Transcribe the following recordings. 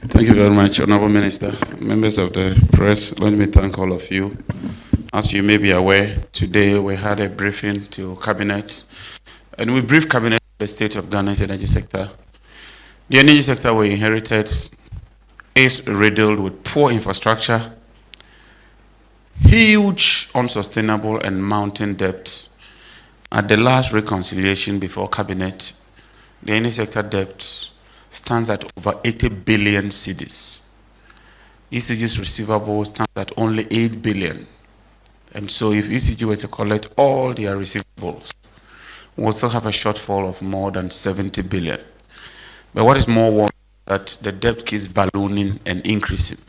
Thank you very much, Honorable Minister. Members of the press, let me thank all of you. As you may be aware, today we had a briefing to Cabinet, and we briefed Cabinet on the state of Ghana's energy sector. The energy sector we inherited is riddled with poor infrastructure, huge unsustainable and mounting debts. At the last reconciliation before Cabinet, the energy sector debt stands at over 80 billion cedis. ECG's receivable stands at only 8 billion. And so if ECG were to collect all their receivables, we'll still have a shortfall of more than 70 billion. But what is more worrying is that the debt keeps ballooning and increasing.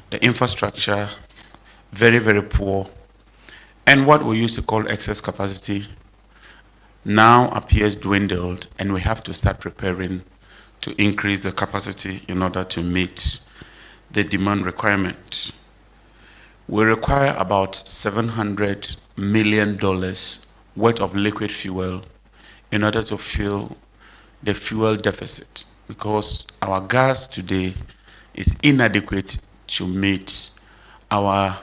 The infrastructure, very, very poor. And what we used to call excess capacity now appears dwindled, and we have to start preparing to increase the capacity in order to meet the demand requirement. We require about $700 million worth of liquid fuel in order to fill the fuel deficit, because our gas today is inadequate to meet our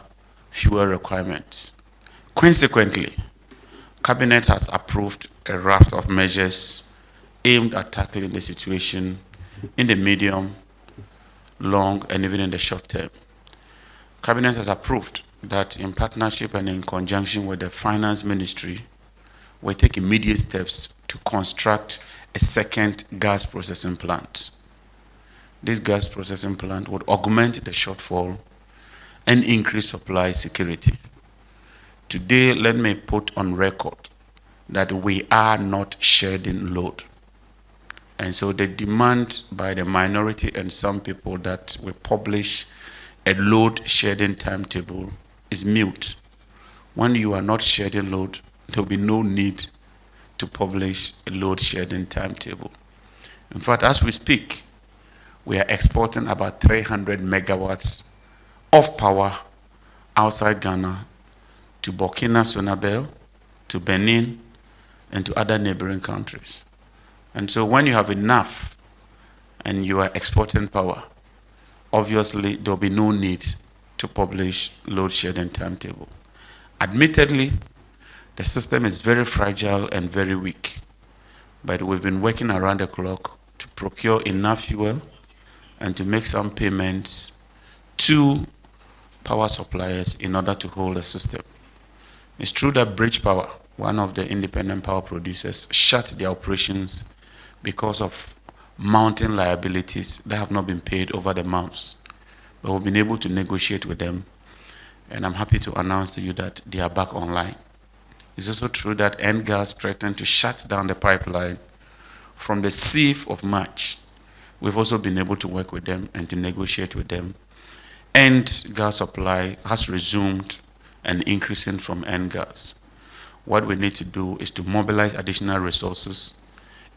fuel requirements. Consequently, Cabinet has approved a raft of measures aimed at tackling the situation in the medium, long, and even in the short term. Cabinet has approved that in partnership and in conjunction with the Finance Ministry, we take immediate steps to construct a second gas processing plant. This gas processing plant would augment the shortfall and increase supply security. Today, let me put on record that we are not shedding load. And so the demand by the minority and some people that we publish a load shedding timetable is mute. When you are not shedding load, there will be no need to publish a load shedding timetable. In fact, as we speak, we are exporting about 300 megawatts of power outside Ghana to Burkina Faso, to Benin, and to other neighboring countries. And so when you have enough and you are exporting power, obviously there will be no need to publish load shedding timetable. Admittedly, the system is very fragile and very weak, but we've been working around the clock to procure enough fuel and to make some payments to power suppliers in order to hold the system. It's true that Bridge Power, one of the independent power producers, shut their operations because of mounting liabilities that have not been paid over the months. But we've been able to negotiate with them, and I'm happy to announce to you that they are back online. It's also true that NGAS threatened to shut down the pipeline from the 6th of March. We've also been able to work with them and to negotiate with them. And gas supply has resumed and increasing from NGAS. What we need to do is to mobilize additional resources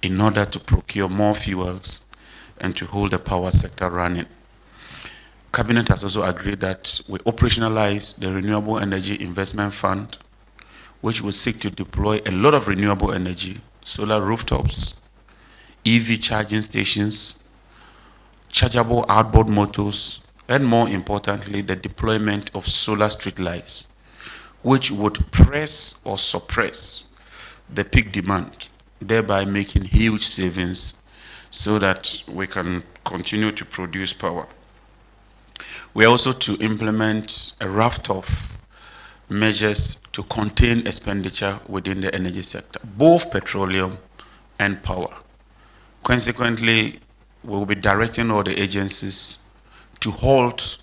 in order to procure more fuels and to hold the power sector running. Cabinet has also agreed that we operationalize the Renewable Energy Investment Fund, which will seek to deploy a lot of renewable energy, solar rooftops, EV charging stations, chargeable outboard motors, and more importantly, the deployment of solar street lights, which would press or suppress the peak demand, thereby making huge savings so that we can continue to produce power. We are also to implement a raft of measures to contain expenditure within the energy sector, both petroleum and power. Consequently, we will be directing all the agencies to halt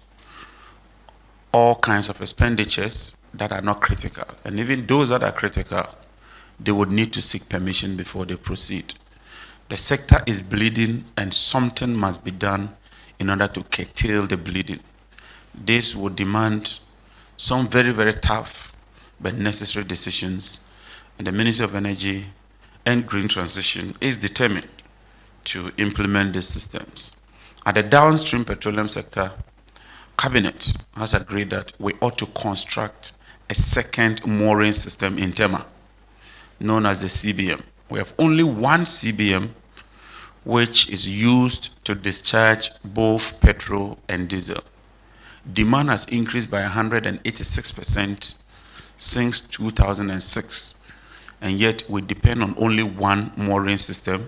all kinds of expenditures that are not critical. And even those that are critical, they would need to seek permission before they proceed. The sector is bleeding, and something must be done in order to curtail the bleeding. This would demand some very, very tough but necessary decisions, and the Ministry of Energy and Green Transition is determined to implement these systems. At the downstream petroleum sector, Cabinet has agreed that we ought to construct a second mooring system in Tema, known as the CBM. We have only one CBM, which is used to discharge both petrol and diesel. Demand has increased by 186% since 2006, and yet we depend on only one mooring system,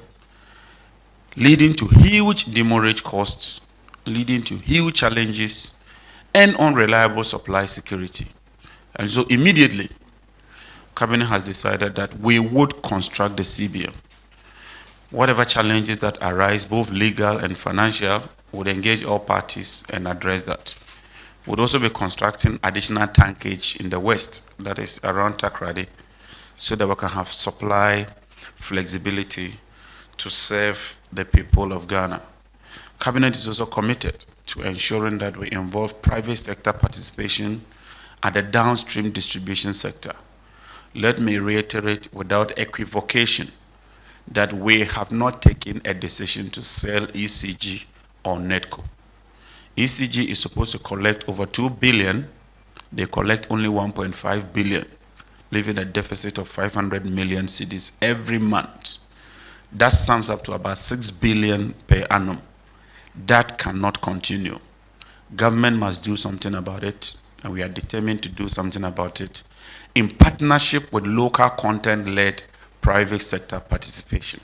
leading to huge demurrage costs, leading to huge challenges and unreliable supply security. And so immediately, Cabinet has decided that we would construct the CBM. Whatever challenges that arise, both legal and financial, would engage all parties and address that. We'd also be constructing additional tankage in the west, that is around Takrady, so that we can have supply flexibility to serve the people of Ghana. Cabinet is also committed to ensuring that we involve private sector participation at the downstream distribution sector. Let me reiterate without equivocation that we have not taken a decision to sell ECG or NETCO. ECG is supposed to collect over 2 billion. They collect only 1.5 billion, leaving a deficit of 500 million cedis every month. That sums up to about 6 billion per annum. That cannot continue. Government must do something about it, and we are determined to do something about it in partnership with local content-led private sector participation.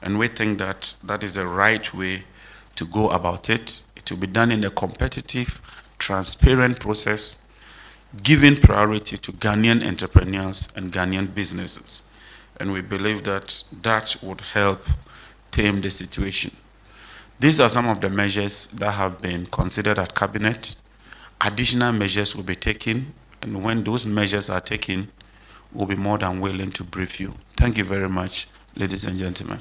And we think that that is the right way to go about it. It will be done in a competitive, transparent process, giving priority to Ghanaian entrepreneurs and Ghanaian businesses. And we believe that that would help tame the situation. These are some of the measures that have been considered at Cabinet. Additional measures will be taken, and when those measures are taken, we'll be more than willing to brief you. Thank you very much, ladies and gentlemen.